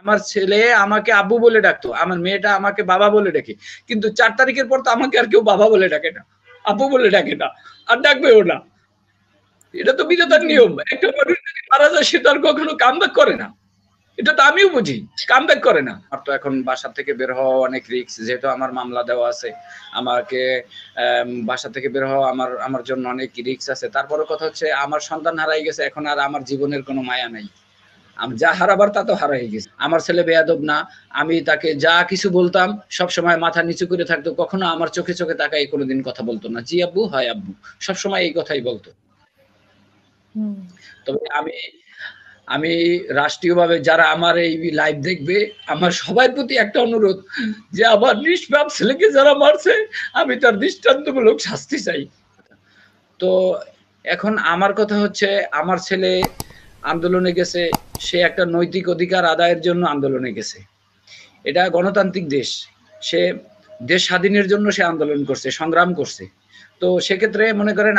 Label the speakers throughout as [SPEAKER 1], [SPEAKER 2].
[SPEAKER 1] আমার ছেলে আমাকে আব্বু বলে ডাকতো, আমার মেয়েটা আমাকে বাবা বলে ডাকে, কিন্তু 4 তারিখের পর তো আমাকে আর কেউ বাবা বলে ডাকে না, আব্বু বলে ডাকে না, আর ডাকবেও না। এটা তো বিধাতার নিয়ম। একটা মানুষ যদি মারা যায় সে তো আর কখনো কামব্যাক করে না। এটা তো আমিও বুঝি, কামব্যাক করে না। আর তো এখন বাসা থেকে বের হওয়া অনেক রিস্ক, যেহেতু আমার মামলা দেওয়া আছে, আমাকে বাসা থেকে বের হওয়া আমার জন্য অনেক রিস্ক আছে। তারপরে কথা হচ্ছে আমার সন্তান হারাই গেছে, এখন আর আমার জীবনের কোনো মায়া নাই। আমি যা হারাবার তা তো হারাই গেছে। আমার ছেলে বেয়াদব না, আমি তাকে যা কিছু বলতাম সব সময় মাথা নিচু করে থাকতো, কখনো আমার চোখে চোখে তাকাই কোনোদিন কথা বলতো না, জি আব্বু, হয় আব্বু, সব সময় এই কথাই বলতো। তবে আমি রাষ্ট্রীয়ভাবে যারা আমার এই লাইভ দেখবে, আমার সবার প্রতি একটা অনুরোধ, যে আমার নিষ্পাপ ছেলেকে যারা মারছে আমি তার দৃষ্টান্তমূলক শাস্তি চাই। তো এখন আমার কথা হচ্ছে, আমার ছেলে আন্দোলনে গেছে, সে একটা নৈতিক অধিকার আদায়ের জন্য আন্দোলনে গেছে। এটা গণতান্ত্রিক দেশ, সে দেশ স্বাধীনের জন্য সে আন্দোলন করছে, সংগ্রাম করছে। তো সেক্ষেত্রে মনে করেন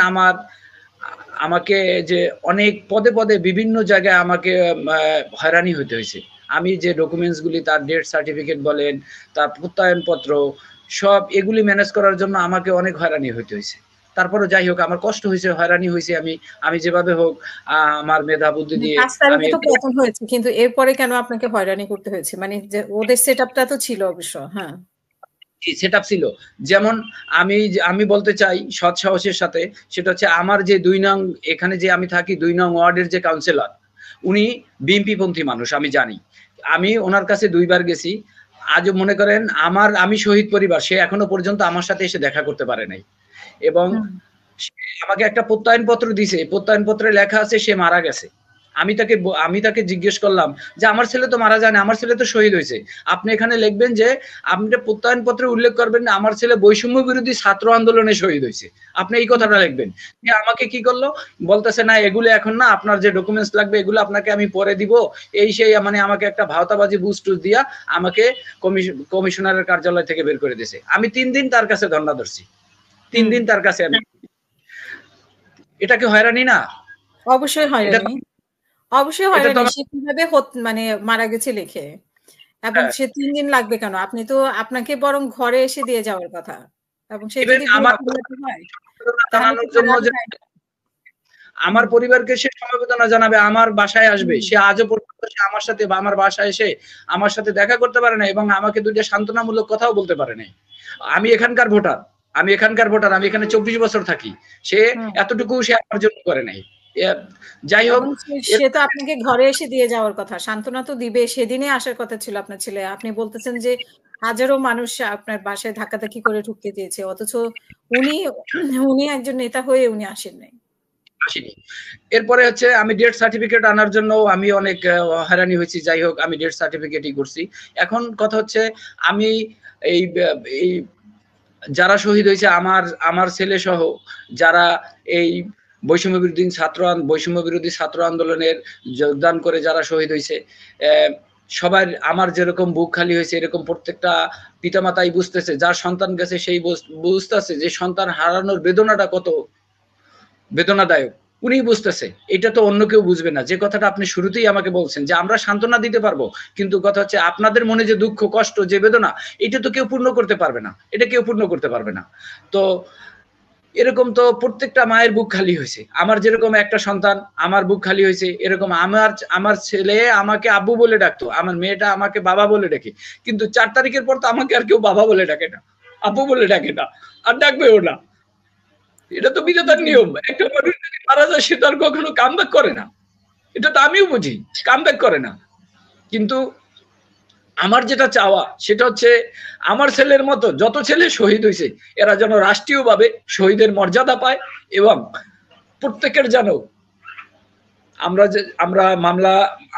[SPEAKER 1] আমাকে যে অনেক পদে পদে বিভিন্ন জায়গায় আমাকে হয়রানি হতে হয়েছে। আমি যে ডকুমেন্টসগুলি, তার ডেথ সার্টিফিকেট বলেন, তার প্রত্যয়নপত্র, সব এগুলি ম্যানেজ করার জন্য আমাকে অনেক হয়রানি হতে হয়েছে। তারপরে যাই হোক, আমার কষ্ট হয়েছে, হয়রানি হয়েছে, আমি যেভাবে হোক আমার মেধা বুদ্ধি দিয়ে
[SPEAKER 2] 5 তারিখে তো পতন হয়েছে, কিন্তু এরপরে কেন আপনাকে হয়রানি করতে হয়েছে? মানে যে ওদের সেটআপটা তো ছিল অবশ্য। হ্যাঁ,
[SPEAKER 1] সেটআপ ছিল। যেমন আমি বলতে চাই সৎ সাহসের সাথে, সেটা হচ্ছে আমার যে 2 নং, এখানে যে আমি থাকি 2 নং ওয়ার্ডের যে কাউন্সিলর, উনি বিএনপি পন্থী মানুষ, আমি জানি। আমি ওনার কাছে 2 বার গেছি। আজও মনে করেন আমি শহীদ পরিবার, সে এখনো পর্যন্ত আমার সাথে এসে দেখা করতে পারে নাই। এবং আমাকে একটা প্রত্যয়নপত্র দিছে, প্রত্যয়নপত্রে লেখা আছে সে মারা গেছে। আমি তাকে জিজ্ঞেস করলাম যে আমার ছেলে তো মারা যায় না, আমার ছেলে তো শহীদ হয়েছে, আপনি এখানে লিখবেন যে আপনি প্রত্যয়নপত্রে উল্লেখ করবেন না আমার ছেলে বৈষম্য বিরোধী ছাত্র আন্দোলনে শহীদ হয়েছে, আপনি এই কথাটা লিখবেন। আমাকে কি করলো, বলতেছে না এগুলো এখন না, আপনার যে ডকুমেন্টস লাগবে এগুলো আপনাকে আমি পরে দিব, এই সেই, মানে আমাকে একটা ভাওতাবাজি বুস্টুস দিয়া আমাকে কমিশনারের কার্যালয় থেকে বের করে দিয়েছে। আমি 3 দিন তার কাছে ধর্ণা ধরছি, 3 দিন তার কাছে। এটা কি হয়রানি না?
[SPEAKER 2] অবশ্যই হয়রানি, অবশ্যই হয়রানি। সে কিভাবে মানে মারা গেছে লিখে, এবং সে 3 দিন লাগবে কেন? আপনি তো, আপনাকে বরং ঘরে এসে দিয়ে যাওয়ার কথা। এবং সে যদি
[SPEAKER 1] আমার পরিবারকে সে সমবেদনা জানাবে, আমার বাসায় আসবে, সে আজও পর্যন্ত সে আমার সাথে বা আমার বাসায় এসে আমার সাথে দেখা করতে পারে না, এবং আমাকে 2টা সান্ত্বনামূলক কথাও বলতে পারে নাই। আমি এখানকার ভোটার, আমি এখানে 24 বছর থাকি, সে এতটুকু সে আমার জন্য করে নাই। যাই হোক,
[SPEAKER 2] সে তো আপনাকে ঘরে এসে দিয়ে যাওয়ার কথা, সান্ত্বনা তো দিবে, সেদিনে আসার কথা ছিল আপনার ছেলে। আপনি বলতেছেন যে হাজারো মানুষ আপনার বাসায় ধাক্কাধাক্কি করে ঢুকতে দিয়েছে, অথচ উনি একজন নেতা হয়ে উনি আসেন নাই,
[SPEAKER 1] আসেনি। এরপরে হচ্ছে আমি ডেথ সার্টিফিকেট আনার জন্য আমি অনেক হয়রানি হয়েছি। যাই হোক, আমি ডেথ সার্টিফিকেটই করছি। এখন কথা হচ্ছে, আমি এই যারা শহীদ হয়েছে, আমার ছেলে সহ যারা এই বৈষম্য বিরোধী ছাত্র আন্দোলনের যোগদান করে যারা শহীদ হয়েছে, সবার আমার যেরকম বুক খালি হয়েছে, এরকম প্রত্যেকটা পিতামাতাই বুঝতেছে, যার সন্তান গেছে সেই বুঝতেছে যে সন্তান হারানোর বেদনাটা কত বেদনাদায়ক, উনি বুঝতেছে। এটা তো অন্য কেউ বুঝবে না। যে কথাটা আপনি শুরুতেই আমাকে বলছেন যে আমরা সান্ত্বনা দিতে পারবো, কিন্তু কথা হচ্ছে আপনাদের মনে যে দুঃখ, কষ্ট, যে বেদনা, এটা তো কেউ পূর্ণ করতে পারবে না, এটা কেউ পূর্ণ করতে পারবে না। তো এরকম তো প্রত্যেকটা মায়ের বুক খালি হয়েছে। আমার যেরকম একটা সন্তান, আমার বুক খালি হয়েছে, এরকম আমার ছেলে আমাকে আব্বু বলে ডাকতো, আমার মেয়েটা আমাকে বাবা বলে ডাকে, কিন্তু 4 তারিখের পর তো আমাকে আর কেউ বাবা বলে ডাকে না, আব্বু বলে ডাকে না, আর ডাকবেও না। এটা তো বিধাতার নিয়ম। একটা মানুষ যদি মারা যায় সে তো আর কখনো কামব্যাক করে না। এটা তো আমিও বুঝি, কামব্যাক করে না। কিন্তু আমার যেটা চাওয়া সেটা হচ্ছে আমার ছেলের মতো যত ছেলে শহীদ হয়েছে এরা যেন রাষ্ট্রীয়ভাবে শহীদের মর্যাদা পায়, এবং প্রত্যেকের যেন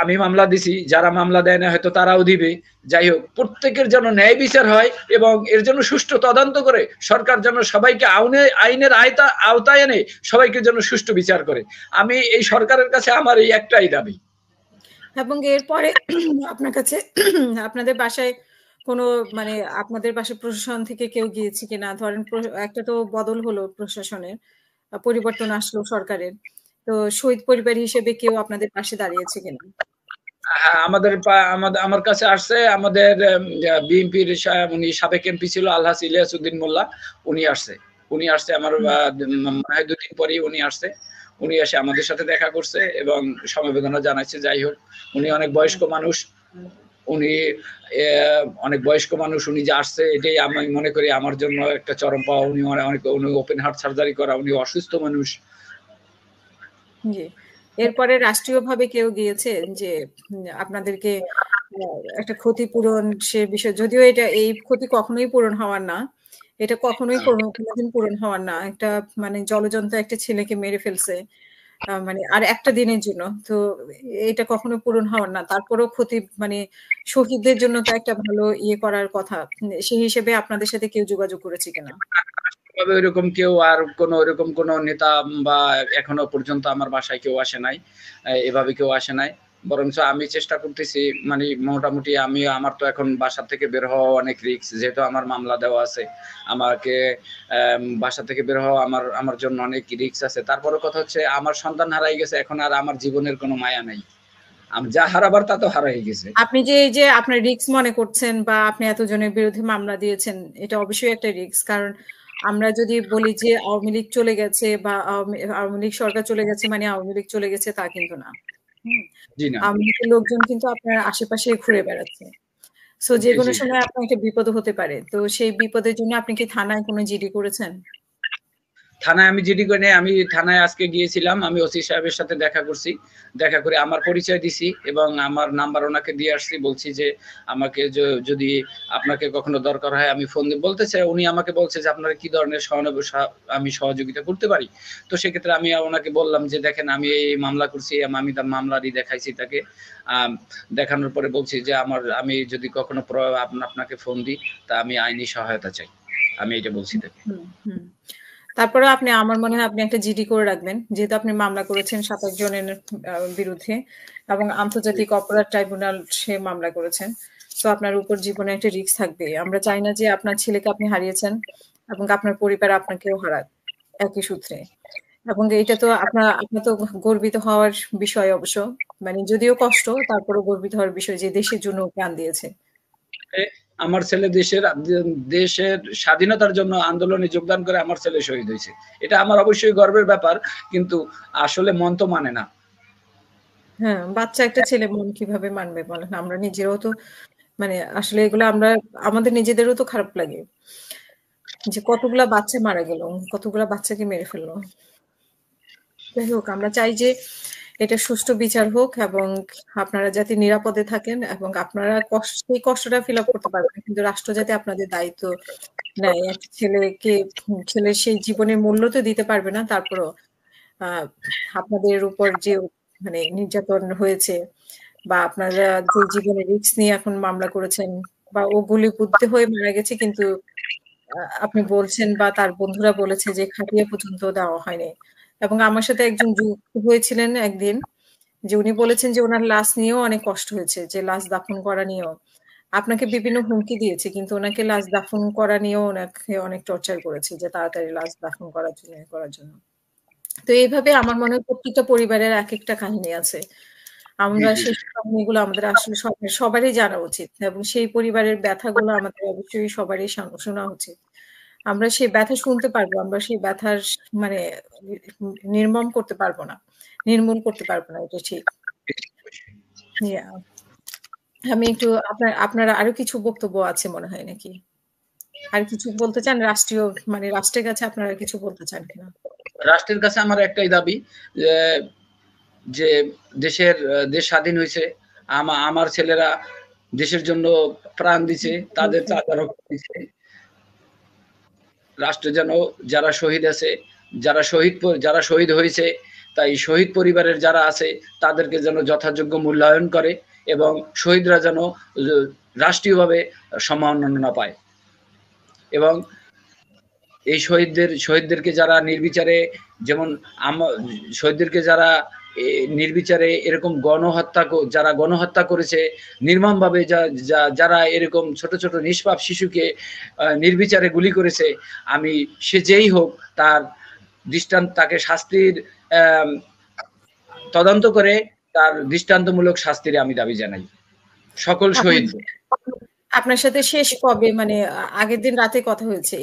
[SPEAKER 1] আমি মামলা দিছি, যারা মামলা দেয় না হয়তো তারাও দিবে। যাই হোক, প্রত্যেকের যেন ন্যায় বিচার হয়, এবং এর জন্য সুষ্ঠু তদন্ত করে সরকার যেন সবাইকে আইনের আওতায় এনে সবাইকে যেন সুষ্ঠু বিচার করে। আমি এই সরকারের কাছে আমার এই একটাই দাবি।
[SPEAKER 2] এবং এরপরে আপনার কাছে আপনাদের বাসায় কোনো, মানে আপনাদের বাসায় প্রশাসন থেকে কেউ গিয়েছে কিনা? ধরেন একটা তো বদল হলো, প্রশাসনের পরিবর্তন আসলো সরকারের, তো শহীদ পরিবার হিসেবে কেউ আপনাদের পাশে দাঁড়িয়েছে কিনা?
[SPEAKER 1] হ্যাঁ, আমার কাছে আসছে আমাদের বিএনপির উনি সাবেক এমপি ছিল আলহাজ ইলিয়াসউদ্দিন মোল্লা, উনি আসছে আমার মনে হয় 2 দিন পরেই উনি আসছে। উনি এসে আমাদের সাথে দেখা করছে এবং সমবেদনা জানাইছে। যাই হোক, উনি অনেক বয়স্ক মানুষ, উনি অনেক বয়স্ক মানুষ, উনি যে আসছে এটাই আমি মনে করি আমার জন্য একটা চরম পাওয়া। উনি ওপেন হার্ট সার্জারি করা, উনি অসুস্থ মানুষ।
[SPEAKER 2] জি। এরপরে রাষ্ট্রীয়ভাবে কেউ গিয়েছে যে আপনাদেরকে একটা ক্ষতিপূরণ সে বিষয়, যদিও এই ক্ষতি কখনোই পূরণ হওয়ার না, এটা কখনোই কোনোদিন পূরণ হওয়ার না। একটা মানে জলজন্ত একটা ছেলেকে মেরে ফেলছে মানে আর একটা দিনের জন্য, তো এটা কখনো পূরণ হওয়ার না। তারপরেও ক্ষতি মানে শহীদদের জন্য তো একটা ভালো ইয়ে করার কথা, সেই হিসেবে আপনাদের সাথে কেউ যোগাযোগ করেছে কিনা?
[SPEAKER 1] ওইরকম কেউ আর ওইরকম কোনো নেতা বা এখনো পর্যন্ত আমার বাসায় কেউ আসে নাই, এভাবে কেউ আসে নাই। বরঞ্চ আমি চেষ্টা করতেছি, মানে মোটামুটি আমার তো এখন বাসা থেকে বের হওয়া অনেক রিস্ক, যেহেতু আমার মামলা দেওয়া আছে। আমাকে বাসা থেকে বের হওয়া আমার জন্য অনেক রিস্ক আছে। তারপরে কথা হচ্ছে আমার সন্তান হারাই গেছে, এখন আর আমার জীবনের কোনো মায়া নাই। যা হারাবার তা তো হারাই গেছে।
[SPEAKER 2] আপনি যে এই যে আপনার রিস্ক মনে করছেন বা আপনি এতজনের বিরুদ্ধে মামলা দিয়েছেন, এটা অবশ্যই একটা রিস্ক। কারণ আমরা যদি বলি যে আওয়ামী লীগ চলে গেছে বা আওয়ামী লীগ সরকার চলে গেছে মানে আওয়ামী লীগ চলে গেছে, তা কিন্তু না।
[SPEAKER 1] জি না।
[SPEAKER 2] আওয়ামী লীগের লোকজন কিন্তু আপনার আশেপাশে ঘুরে বেড়াচ্ছে। সো যে
[SPEAKER 1] জি,
[SPEAKER 2] কোনো
[SPEAKER 1] জি।
[SPEAKER 2] সময় আপনার একটা বিপদ হতে পারে। তো সেই বিপদের জন্য আপনি কি থানায় কোনো জিডি করেছেন?
[SPEAKER 1] থানায় আমি জিডি করে আমি থানায় আজকে গিয়েছিলাম। আমি ওসি সাহেবের সাথে দেখা করছি। দেখা করে আমার পরিচয় দিছি এবং আমার নাম্বার ওনাকে দিয়ে আসছি। বলছি যে আমাকে যদি আপনাকে কখনো দরকার হয় আমি ফোন দিয়ে বলতেছে, উনি আমাকে বলছে যে আপনারা কি ধরনের আমি সহযোগিতা করতে পারি। তো সেক্ষেত্রে আমি ওনাকে বললাম যে দেখেন আমি এই মামলা করছি, আমি তার মামলারই দেখাইছি তাকে। দেখানোর পরে বলছি যে আমি যদি কখনো আপনাকে ফোন দিই তা আমি আইনি সহায়তা চাই। আমি এটা বলছি তাকে।
[SPEAKER 2] তারপরে আমার মনে হয় আপনি একটা জিডি করে রাখবেন, যেহেতু আপনি মামলা করেছেন 27 জনের বিরুদ্ধে এবং আন্তর্জাতিক অপরাধ ট্রাইব্যুনাল সে মামলা করেছেন। তো আপনার উপর জীবনে একটা রিস্ক থাকবে। আমরা চাই না যে আপনার ছেলেকে আপনি হারিয়েছেন এবং আপনার পরিবার আপনাকেও হারাক একই সূত্রে। এবং এটা তো আপনার তো গর্বিত হওয়ার বিষয় অবশ্য, মানে যদিও কষ্ট, তারপরেও গর্বিত হওয়ার বিষয় যে দেশের জন্য প্রাণ দিয়েছে।
[SPEAKER 1] আমার ছেলে দেশের স্বাধীনতার জন্য আন্দোলনে যোগদান করে আমার ছেলে শহীদ হয়েছে। এটা আমার অবশ্যই গর্বের ব্যাপার, কিন্তু আসলে মন তো মানে না।
[SPEAKER 2] হ্যাঁ, বাচ্চা একটা ছেলে মন কিভাবে মানবে বলেন? আমরা নিজেরাও তো মানে আসলে এগুলো আমাদের নিজেদেরও তো খারাপ লাগে যে কতগুলা বাচ্চা মারা গেল, কতগুলা বাচ্চাকে মেরে ফেললো। যাই হোক, আমরা চাই যে এটা সুষ্ঠু বিচার হোক এবং আপনারা যাতে নিরাপদে থাকেন এবং আপনারা সেই কষ্টটা ফিল আপ করতে পারবেন, কিন্তু রাষ্ট্র যাতে আপনাদের দায়িত্ব নেয়। একটা ছেলের সেই জীবনের মূল্য তো দিতে পারবে না, তারপরও আপনাদের উপর যে মানে নির্যাতন হয়েছে বা আপনারা যে জীবনের রিস্ক নিয়ে এখন মামলা করেছেন বা ও গুলিবিদ্ধ হয়ে মারা গেছে, কিন্তু আপনি বলছেন বা তার বন্ধুরা বলেছে যে খাটিয়া পর্যন্ত দেওয়া হয়নি। এবং আমার সাথে একজন যুক্ত হয়েছিলেন একদিন, যে উনি বলেছেন যে ওনার লাশ নিয়েও অনেক কষ্ট হয়েছে, যে লাশ দাফন করা নিয়েও আপনাকে বিভিন্ন হুমকি দিয়েছে, কিন্তু ওনাকে লাশ দাফন করা নিয়েও ওনাকে অনেক টর্চার করেছে যে তাড়াতাড়ি লাশ দাফন করার জন্য। তো এইভাবে আমার মনে হয় প্রত্যেকটা পরিবারের এক একটা কাহিনী আছে। আমরা সেই কাহিনীগুলো আমাদের আসলে সবারই জানা উচিত এবং সেই পরিবারের ব্যথাগুলো আমাদের অবশ্যই সবারই শোনা উচিত। আমরা সেই ব্যথা শুনতে পারবো, আমরা সেই ব্যথার মানে নির্মূল করতে পারবো না, এটা ঠিক। আমি একটু আপনার আরো কিছু বক্তব্য আছে মনে হয় নাকি? আর কিছু বলতে চান? রাষ্ট্রের কাছে আপনারা কিছু বলতে চান কিনা?
[SPEAKER 1] রাষ্ট্রের কাছে আমার একটাই দাবি যে দেশ স্বাধীন হয়েছে, আমার ছেলেরা দেশের জন্য প্রাণ দিছে, তাদের রক্ত দিছে। রাষ্ট্র যেন যারা শহীদ আছে, যারা শহীদ হয়েছে, তাই শহীদ পরিবারের যারা আছে তাদেরকে যেন যথাযোগ্য মূল্যায়ন করে এবং শহীদরা যেন রাষ্ট্রীয়ভাবে সম্মাননা পায় এবং এই শহীদদেরকে যারা নির্বিচারে, যেমন শহীদদেরকে যারা নির্বিচারে এরকম যারা গণহত্যা করেছে নির্মমভাবে, যারা এরকম ছোট ছোট নিষ্পাপ শিশুকে নির্বিচারে গুলি করেছে, আমি সে যেই হোক তাকে শাস্তির তদন্ত করে তার দৃষ্টান্তমূলক শাস্তির আমি দাবি জানাই সকল শহীদ।
[SPEAKER 2] আপনার সাথে শেষ কবে, মানে আগের দিন রাতে কথা হয়েছে,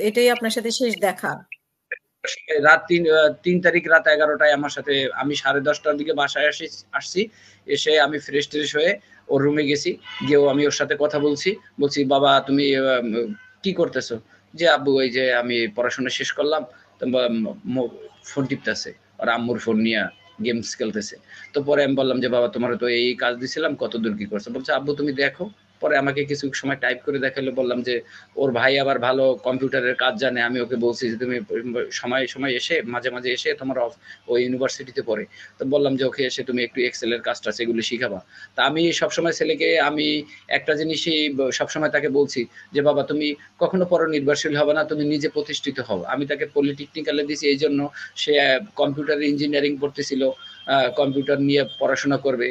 [SPEAKER 2] এটাই আপনার সাথে শেষ দেখা?
[SPEAKER 1] রাত 3 তারিখ রাত 11টায় আমার সাথে, আমি 10:30টার দিকে বাসায় আসছি, এসে আমি ফ্রেশ ট্রেশ হয়ে ওর রুমে গেছি, গিয়েও আমি ওর সাথে কথা বলছি বাবা তুমি কি করতেছো? যে আব্বু এই যে আমি পড়াশোনা শেষ করলাম, ফোন টিপতেছে, আর আম্মুর ফোন নিয়ে গেমস খেলতেছে। তো পরে আমি বললাম যে বাবা তোমার তো এই কাজ দিছিলাম, কতদূর কি করছো? বলছে আব্বু তুমি দেখো। পরে আমাকে কিছু সময় টাইপ করে দেখাইলো, বললাম যে ওর ভাই আবার ভালো কম্পিউটারের কাজ জানে, আমি ওকে বলছি যে তুমি সময় এসে মাঝে মাঝে এসে তোমার ওই ইউনিভার্সিটিতে পড়ে, তো বললাম যে ওকে এসে তুমি একটু এক্সেলের কাজটা সেগুলো শিখাবা। তা আমি সবসময় ছেলেকে আমি একটা জিনিসই সবসময় তাকে বলছি যে বাবা তুমি কখনো পরনির্ভরশীল হবে না, তুমি নিজে প্রতিষ্ঠিত হও। আমি তাকে পলিটেকনিক্যালে দিছি এই জন্য, সে কম্পিউটার ইঞ্জিনিয়ারিং পড়তেছিল, কম্পিউটার নিয়ে পড়াশোনা করবে,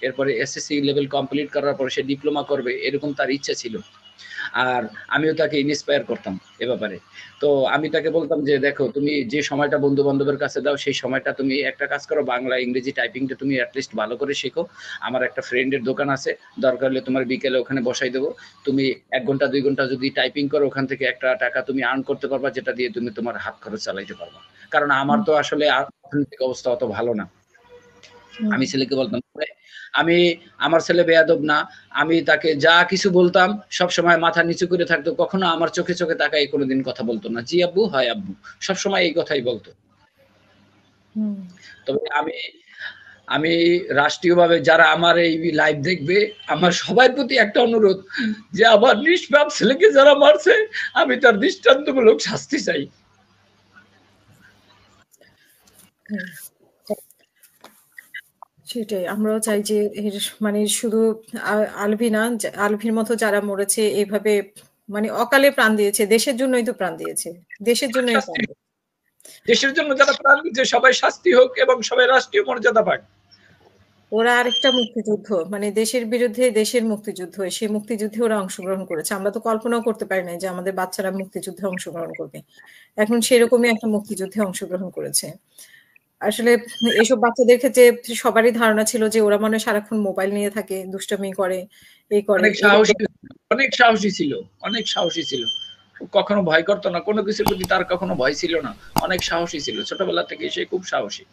[SPEAKER 1] এরপরে এসএসসি লেভেল কমপ্লিট করার পর সে ডিপ্লোমা করবে, এরকম তার ইচ্ছা ছিল। আর আমিও তাকে ইন্সপায়ার করতাম এ ব্যাপারে। তো আমি তাকে বলতাম যে দেখো তুমি যে সময়টা বন্ধু বান্ধবের কাছে দাও, সেই সময়টা তুমি একটা কাজ করো, বাংলা ইংরেজি টাইপিংটা তুমি অ্যাটলিস্ট ভালো করে শেখো। আমার একটা ফ্রেন্ডের দোকান আছে, দরকার হলে তোমার বিকেলে ওখানে বসাই দেবো, তুমি 1 ঘন্টা 2 ঘন্টা যদি টাইপিং করো, ওখান থেকে একটা টাকা তুমি আর্ন করতে পারবা, যেটা দিয়ে তুমি তোমার হাত খরচ চালাইতে পারবা। কারণ আমার তো আসলে অর্থনৈতিক অবস্থা অত ভালো না। আমি ছেলেকে বলতাম, আমার ছেলে বেয়াদব না, আমি তাকে যা কিছু বলতাম সবসময় মাথা নিচু করে থাকতো, কখনো আমার চোখে চোখে তাকাই কোনোদিন কথা বলতো না, জি আব্বু হয় আব্বু, সবসময় এই কথাই বলতো। তবে আমি রাষ্ট্রীয়ভাবে যারা আমার এই লাইভ দেখবে, আমার সবার প্রতি একটা অনুরোধ, যে আমার নিষ্পাপ ছেলেকে যারা মারছে, আমি তার দৃষ্টান্তমূলক শাস্তি চাই।
[SPEAKER 2] সেটাই আমরাও চাই যে মানে শুধু আলভি না, আলভির মতো যারা মরেছে এইভাবে, মানে অকালে প্রাণ দিয়েছে, দেশের জন্যই তো প্রাণ দিয়েছে, দেশের জন্যই
[SPEAKER 1] দেশের জন্য যারা প্রাণ দিয়েছে সবাই শাস্তি হোক এবং সবাই রাষ্ট্রীয় মর্যাদা পাক।
[SPEAKER 2] ওরা আরেকটা মুক্তিযুদ্ধ, মানে দেশের বিরুদ্ধে দেশের মুক্তিযুদ্ধ, সেই মুক্তিযুদ্ধে ওরা অংশগ্রহণ করেছে। আমরা তো কল্পনাও করতে পারি না যে আমাদের বাচ্চারা মুক্তিযুদ্ধে অংশগ্রহণ করবে। এখন সেরকমই একটা মুক্তিযুদ্ধে অংশগ্রহণ করেছে। আসলে এসব বাচ্চাদের ক্ষেত্রে সবারই ধারণা ছিল যে ওরা মনে সারাক্ষণ মোবাইল নিয়ে থাকে, দুষ্টামি করে, এই করে।
[SPEAKER 1] অনেক সাহসী ছিল, কখনো ভয় করতো না, কোনো কিছুর প্রতি তার কখনো ভয় ছিল না, অনেক সাহসী ছিল, ছোটবেলা থেকে সে খুব সাহসী।